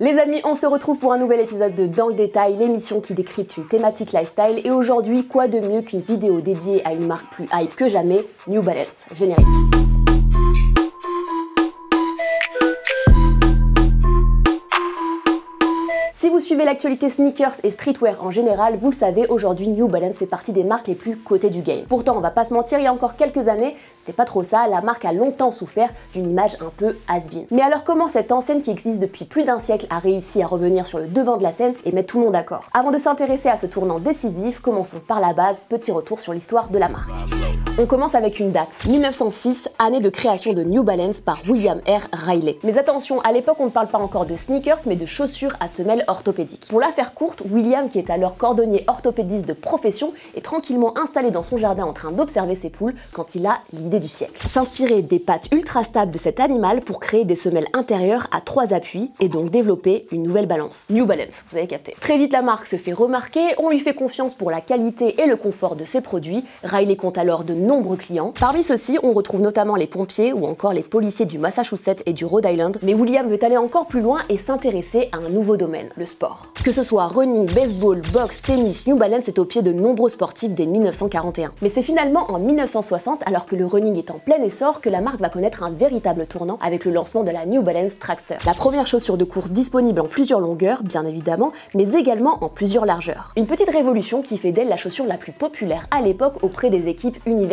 Les amis, on se retrouve pour un nouvel épisode de Dans le détail, l'émission qui décrypte une thématique lifestyle. Et aujourd'hui, quoi de mieux qu'une vidéo dédiée à une marque plus hype que jamais, New Balance. Générique. Si vous suivez l'actualité sneakers et streetwear en général, vous le savez, aujourd'hui New Balance fait partie des marques les plus cotées du game. Pourtant, on va pas se mentir, il y a encore quelques années, c'était pas trop ça, la marque a longtemps souffert d'une image un peu has-been. Mais alors comment cette enseigne qui existe depuis plus d'un siècle a réussi à revenir sur le devant de la scène et mettre tout le monde d'accord? Avant de s'intéresser à ce tournant décisif, commençons par la base, petit retour sur l'histoire de la marque. On commence avec une date, 1906, année de création de New Balance par William R. Riley. Mais attention, à l'époque on ne parle pas encore de sneakers mais de chaussures à semelles orthopédiques. Pour la faire courte, William, qui est alors cordonnier orthopédiste de profession, est tranquillement installé dans son jardin en train d'observer ses poules quand il a l'idée du siècle. S'inspirer des pattes ultra stables de cet animal pour créer des semelles intérieures à 3 appuis et donc développer une nouvelle balance. New Balance, vous avez capté. Très vite la marque se fait remarquer, on lui fait confiance pour la qualité et le confort de ses produits. Riley compte alors de nombreux clients. Parmi ceux-ci, on retrouve notamment les pompiers ou encore les policiers du Massachusetts et du Rhode Island. Mais William veut aller encore plus loin et s'intéresser à un nouveau domaine, le sport. Que ce soit running, baseball, boxe, tennis, New Balance est au pied de nombreux sportifs dès 1941. Mais c'est finalement en 1960, alors que le running est en plein essor, que la marque va connaître un véritable tournant avec le lancement de la New Balance Trackster. La première chaussure de course disponible en plusieurs longueurs, bien évidemment, mais également en plusieurs largeurs. Une petite révolution qui fait d'elle la chaussure la plus populaire à l'époque auprès des équipes universitaires.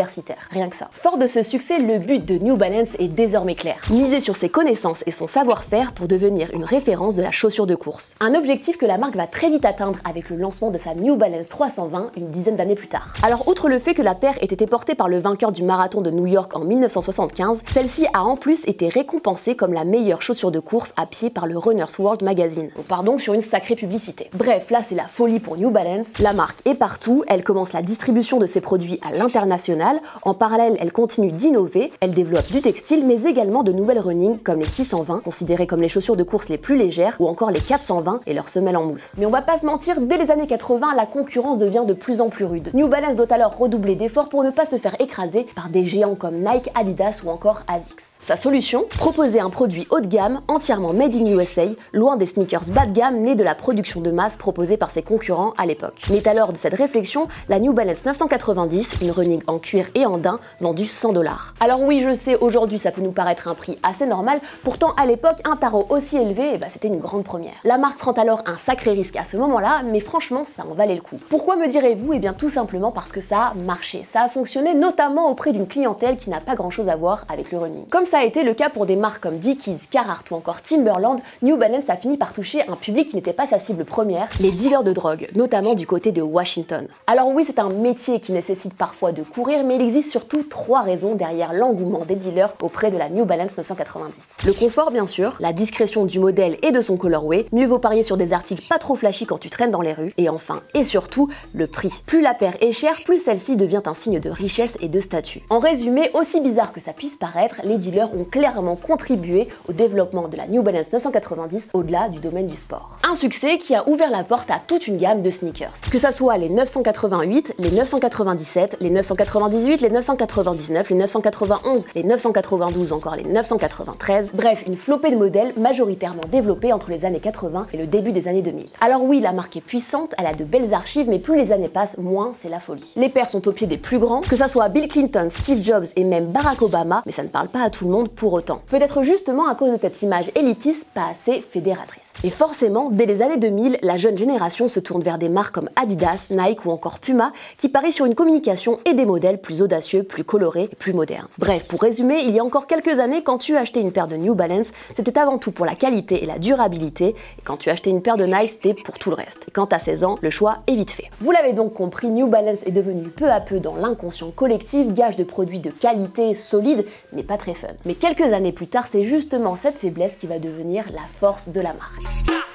Rien que ça. Fort de ce succès, le but de New Balance est désormais clair. Miser sur ses connaissances et son savoir-faire pour devenir une référence de la chaussure de course. Un objectif que la marque va très vite atteindre avec le lancement de sa New Balance 320 une dizaine d'années plus tard. Alors outre le fait que la paire ait été portée par le vainqueur du marathon de New York en 1975, celle-ci a en plus été récompensée comme la meilleure chaussure de course à pied par le Runner's World Magazine. On part donc sur une sacrée publicité. Bref, là c'est la folie pour New Balance. La marque est partout, elle commence la distribution de ses produits à l'international. En parallèle, elle continue d'innover, elle développe du textile mais également de nouvelles running comme les 620, considérées comme les chaussures de course les plus légères, ou encore les 420 et leurs semelles en mousse. Mais on va pas se mentir, dès les années 80, la concurrence devient de plus en plus rude. New Balance doit alors redoubler d'efforts pour ne pas se faire écraser par des géants comme Nike, Adidas ou encore ASICS. Sa solution? Proposer un produit haut de gamme, entièrement made in USA, loin des sneakers bas de gamme nés de la production de masse proposée par ses concurrents à l'époque. Naît alors de cette réflexion la New Balance 990, une running en cuir et en daim vendue $100. Alors oui, je sais, aujourd'hui ça peut nous paraître un prix assez normal, pourtant à l'époque un tarot aussi élevé, c'était une grande première. La marque prend alors un sacré risque à ce moment-là, mais franchement ça en valait le coup. Pourquoi me direz-vous? Eh bien tout simplement parce que ça a marché. Ça a fonctionné notamment auprès d'une clientèle qui n'a pas grand-chose à voir avec le running. Comme ça a été le cas pour des marques comme Dickies, Carhartt ou encore Timberland, New Balance a fini par toucher un public qui n'était pas sa cible première, les dealers de drogue, notamment du côté de Washington. Alors oui, c'est un métier qui nécessite parfois de courir, mais il existe surtout 3 raisons derrière l'engouement des dealers auprès de la New Balance 990. Le confort bien sûr, la discrétion du modèle et de son colorway, mieux vaut parier sur des articles pas trop flashy quand tu traînes dans les rues, et enfin et surtout le prix. Plus la paire est chère, plus celle-ci devient un signe de richesse et de statut. En résumé, aussi bizarre que ça puisse paraître, les dealers ont clairement contribué au développement de la New Balance 990 au-delà du domaine du sport. Un succès qui a ouvert la porte à toute une gamme de sneakers. Que ça soit les 988, les 997, les 998, les 999, les 991, les 992, encore les 993, bref, une flopée de modèles majoritairement développés entre les années 80 et le début des années 2000. Alors oui, la marque est puissante, elle a de belles archives, mais plus les années passent, moins c'est la folie. Les paires sont au pied des plus grands, que ça soit Bill Clinton, Steve Jobs et même Barack Obama, mais ça ne parle pas à tout le monde pour autant. Peut-être justement à cause de cette image élitiste pas assez fédératrice. Et forcément, dès les années 2000, la jeune génération se tourne vers des marques comme Adidas, Nike ou encore Puma, qui parient sur une communication et des modèles plus audacieux, plus colorés et plus modernes. Bref, pour résumer, il y a encore quelques années, quand tu achetais une paire de New Balance, c'était avant tout pour la qualité et la durabilité, et quand tu achetais une paire de Nike, c'était pour tout le reste. Et quand t'as 16 ans, le choix est vite fait. Vous l'avez donc compris, New Balance est devenu peu à peu dans l'inconscient collectif, gage de produits de qualité, solide, mais pas très fun. Mais quelques années plus tard, c'est justement cette faiblesse qui va devenir la force de la marque.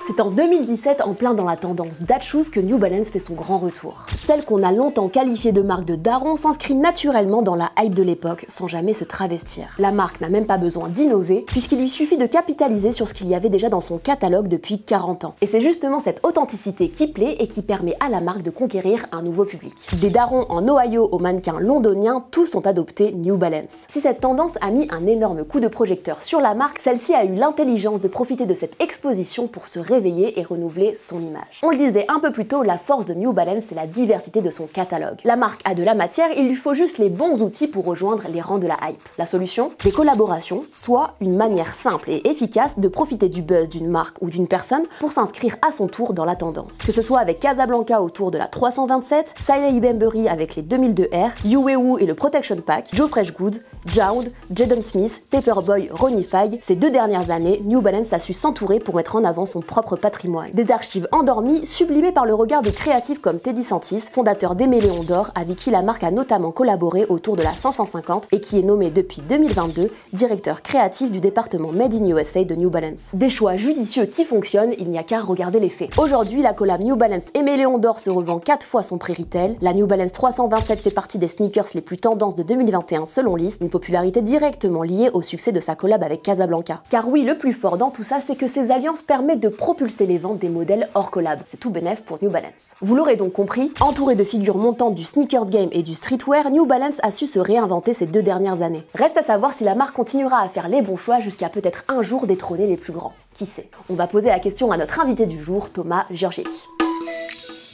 C'est en 2017, en plein dans la tendance dad shoes, que New Balance fait son grand retour. Celle qu'on a longtemps qualifiée de marque de daron s'inscrit naturellement dans la hype de l'époque, sans jamais se travestir. La marque n'a même pas besoin d'innover, puisqu'il lui suffit de capitaliser sur ce qu'il y avait déjà dans son catalogue depuis 40 ans. Et c'est justement cette authenticité qui plaît et qui permet à la marque de conquérir un nouveau public. Des darons en Ohio aux mannequins londoniens, tous ont adopté New Balance. Si cette tendance a mis un énorme coup de projecteur sur la marque, celle-ci a eu l'intelligence de profiter de cette exposition pour se réveiller et renouveler son image. On le disait un peu plus tôt, la force de New Balance, c'est la diversité de son catalogue. La marque a de la matière, il lui faut juste les bons outils pour rejoindre les rangs de la hype. La solution? Des collaborations, soit une manière simple et efficace de profiter du buzz d'une marque ou d'une personne pour s'inscrire à son tour dans la tendance. Que ce soit avec Casablanca autour de la 327, Siley Bembury avec les 2002R, Uwewu et le Protection Pack, Joe Freshgood, Joud, Jaden Smith, Paperboy, Ronnie Fag, ces 2 dernières années, New Balance a su s'entourer pour mettre en avant son propre patrimoine. Des archives endormies, sublimées par le regard de créatifs comme Teddy Santis, fondateur des Méléons d'Or, avec qui la marque a notamment collaboré autour de la 550 et qui est nommé depuis 2022 directeur créatif du département Made in USA de New Balance. Des choix judicieux qui fonctionnent, il n'y a qu'à regarder les faits. Aujourd'hui, la collab New Balance et Méléons d'Or se revend 4 fois son prix retail. La New Balance 327 fait partie des sneakers les plus tendances de 2021 selon Lyst, une popularité directement liée au succès de sa collab avec Casablanca. Car oui, le plus fort dans tout ça, c'est que ces alliances permettent de propulser les ventes des modèles hors collab. C'est tout bénef pour New Balance. Vous l'aurez donc compris, entouré de figures montantes du sneakers game et du streetwear, New Balance a su se réinventer ces 2 dernières années. Reste à savoir si la marque continuera à faire les bons choix jusqu'à peut-être un jour détrôner les plus grands. Qui sait? On va poser la question à notre invité du jour, Thomas Giorgetti.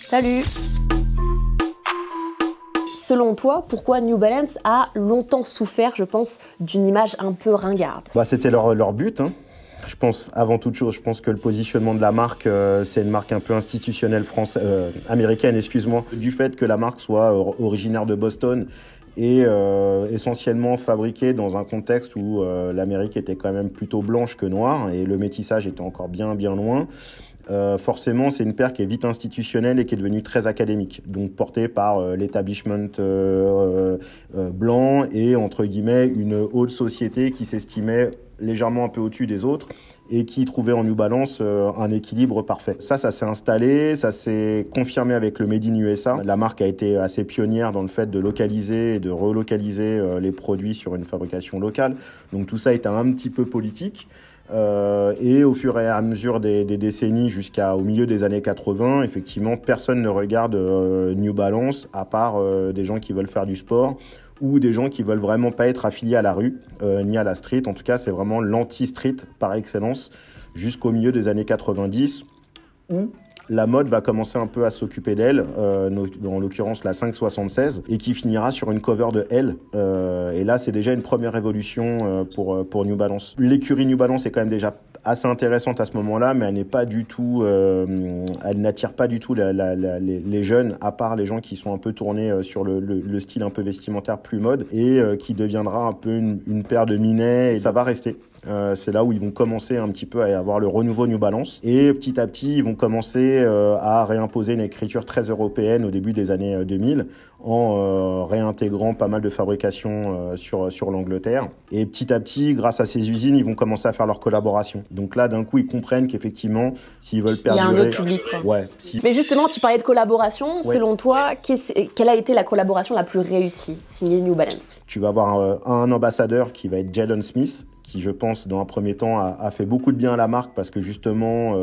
Salut! Selon toi, pourquoi New Balance a longtemps souffert, je pense, d'une image un peu ringarde? C'était leur but, hein. Je pense, avant toute chose, je pense que le positionnement de la marque, c'est une marque un peu institutionnelle américaine, excuse-moi. Du fait que la marque soit originaire de Boston et essentiellement fabriquée dans un contexte où l'Amérique était quand même plutôt blanche que noire et le métissage était encore bien loin. Forcément, c'est une paire qui est vite institutionnelle et qui est devenue très académique, donc portée par l'établissement blanc et entre guillemets une haute société qui s'estimait légèrement un peu au-dessus des autres et qui trouvait en New Balance un équilibre parfait. Ça s'est installé, ça s'est confirmé avec le Made in USA. La marque a été assez pionnière dans le fait de localiser et de relocaliser les produits sur une fabrication locale. Donc tout ça était un petit peu politique. Et au fur et à mesure des décennies jusqu'au milieu des années 80, effectivement, personne ne regarde New Balance à part des gens qui veulent faire du sport ou des gens qui veulent vraiment pas être affiliés à la rue ni à la street. En tout cas, c'est vraiment l'anti-street par excellence jusqu'au milieu des années 90 où la mode va commencer un peu à s'occuper d'elle, en l'occurrence la 576, et qui finira sur une cover de L. Et là, c'est déjà une première évolution pour New Balance. L'écurie New Balance est quand même déjà assez intéressante à ce moment-là, mais elle n'est pas du tout, elle n'attire pas du tout les jeunes, à part les gens qui sont un peu tournés sur le style un peu vestimentaire plus mode, et qui deviendra un peu une paire de minets, et ça va rester. C'est là où ils vont commencer un petit peu à avoir le renouveau New Balance et petit à petit ils vont commencer à réimposer une écriture très européenne au début des années 2000 en réintégrant pas mal de fabrication sur l'Angleterre et petit à petit grâce à ces usines ils vont commencer à faire leurs collaborations. Donc là d'un coup ils comprennent qu'effectivement s'ils veulent perdurer... Il y a un autre public. Ouais, Mais justement tu parlais de collaboration, ouais. Selon toi quelle a été la collaboration la plus réussie signée New Balance? Tu vas avoir un ambassadeur qui va être Jaden Smith, qui, je pense, dans un premier temps, a fait beaucoup de bien à la marque parce que, justement,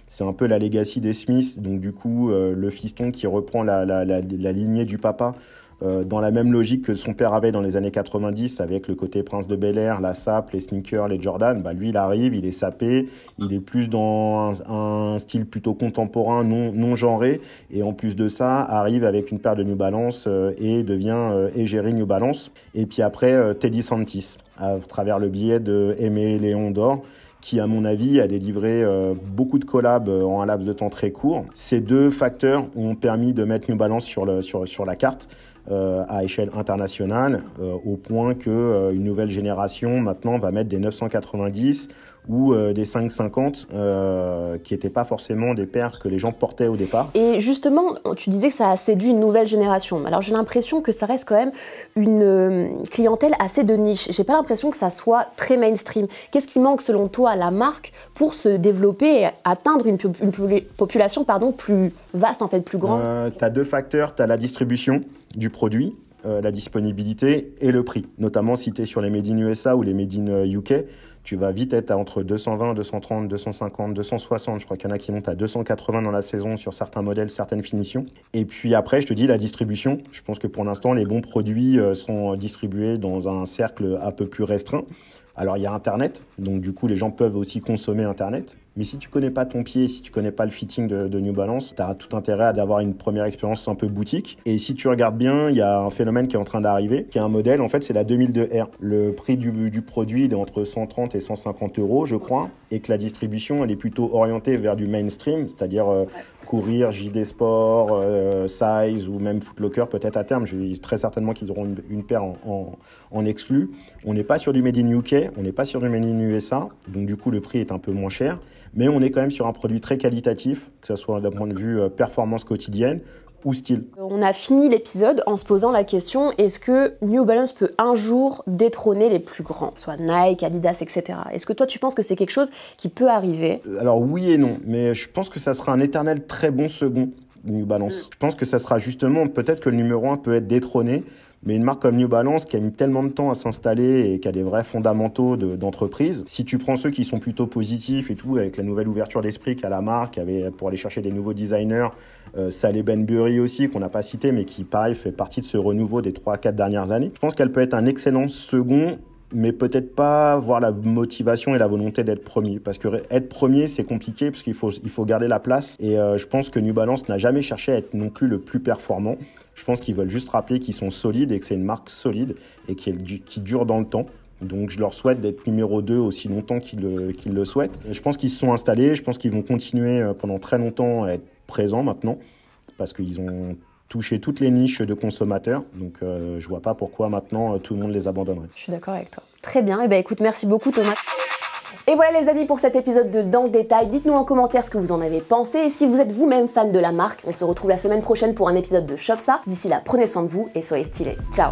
c'est un peu la legacy des Smiths. Donc, du coup, le fiston qui reprend la lignée du papa dans la même logique que son père avait dans les années 90 avec le côté Prince de Bel-Air, la sape, les sneakers, les Jordan. Lui, il arrive, il est sapé, il est plus dans un style plutôt contemporain, non genré. Et en plus de ça, arrive avec une paire de New Balance et devient égérie New Balance. Et puis après, Teddy Santis, à travers le biais de Méléons d'Or, qui, à mon avis, a délivré beaucoup de collabs en un laps de temps très court. Ces deux facteurs ont permis de mettre New Balance sur la carte à échelle internationale, au point qu'une nouvelle génération, maintenant, va mettre des 990 ou des 5,50 qui n'étaient pas forcément des paires que les gens portaient au départ. Et justement, tu disais que ça a séduit une nouvelle génération. Alors j'ai l'impression que ça reste quand même une clientèle assez de niche. J'ai pas l'impression que ça soit très mainstream. Qu'est-ce qui manque selon toi à la marque pour se développer et atteindre une population plus vaste, en fait, plus grande? Tu as deux facteurs, tu as la distribution du produit, la disponibilité et le prix. Notamment si tu es sur les Made in USA ou les Made in UK, tu vas vite être à entre 220, 230, 250, 260. Je crois qu'il y en a qui montent à 280 dans la saison sur certains modèles, certaines finitions. Et puis après, je te dis, la distribution. Je pense que pour l'instant, les bons produits sont distribués dans un cercle un peu plus restreint. Alors, il y a Internet, donc du coup, les gens peuvent aussi consommer Internet. Mais si tu connais pas ton pied, si tu connais pas le fitting de New Balance, tu as tout intérêt à avoir une première expérience un peu boutique. Et si tu regardes bien, il y a un phénomène qui est en train d'arriver, qui est un modèle, en fait, c'est la 2002R. Le prix du produit est entre 130 et 150 euros, je crois, et que la distribution, elle est plutôt orientée vers du mainstream, c'est-à-dire Courir, JD Sport, Size ou même Foot Locker peut-être à terme. Je dis très certainement qu'ils auront une paire en exclu. On n'est pas sur du Made in UK, on n'est pas sur du Made in USA, donc du coup le prix est un peu moins cher, mais on est quand même sur un produit très qualitatif, que ce soit d'un point de vue performance quotidienne ou style. On a fini l'épisode en se posant la question, est-ce que New Balance peut un jour détrôner les plus grands, soit Nike, Adidas, etc. Est-ce que toi tu penses que c'est quelque chose qui peut arriver? Alors oui et non, mais je pense que ça sera un éternel très bon second, New Balance. Je pense que ça sera justement, peut-être que le numéro 1 peut être détrôné, mais une marque comme New Balance qui a mis tellement de temps à s'installer et qui a des vrais fondamentaux d'entreprise, si tu prends ceux qui sont plutôt positifs et tout, avec la nouvelle ouverture d'esprit qu'a la marque, pour aller chercher des nouveaux designers, Saleh Benbury aussi, qu'on n'a pas cité, mais qui, pareil, fait partie de ce renouveau des 3-4 dernières années. Je pense qu'elle peut être un excellent second, mais peut-être pas avoir la motivation et la volonté d'être premier. Parce que être premier, c'est compliqué, parce qu'il faut garder la place. Et je pense que New Balance n'a jamais cherché à être non plus le plus performant. Je pense qu'ils veulent juste rappeler qu'ils sont solides et que c'est une marque solide et qui dure dans le temps. Donc je leur souhaite d'être numéro 2 aussi longtemps qu'ils le souhaitent. Et je pense qu'ils se sont installés, je pense qu'ils vont continuer pendant très longtemps à être présents maintenant, parce qu'ils ont touché toutes les niches de consommateurs. Donc je vois pas pourquoi maintenant tout le monde les abandonnerait. Je suis d'accord avec toi. Très bien, et ben écoute, merci beaucoup Thomas. Et voilà les amis pour cet épisode de Dans le détail. Dites-nous en commentaire ce que vous en avez pensé et si vous êtes vous-même fan de la marque. On se retrouve la semaine prochaine pour un épisode de Shop Ça. D'ici là, prenez soin de vous et soyez stylés. Ciao!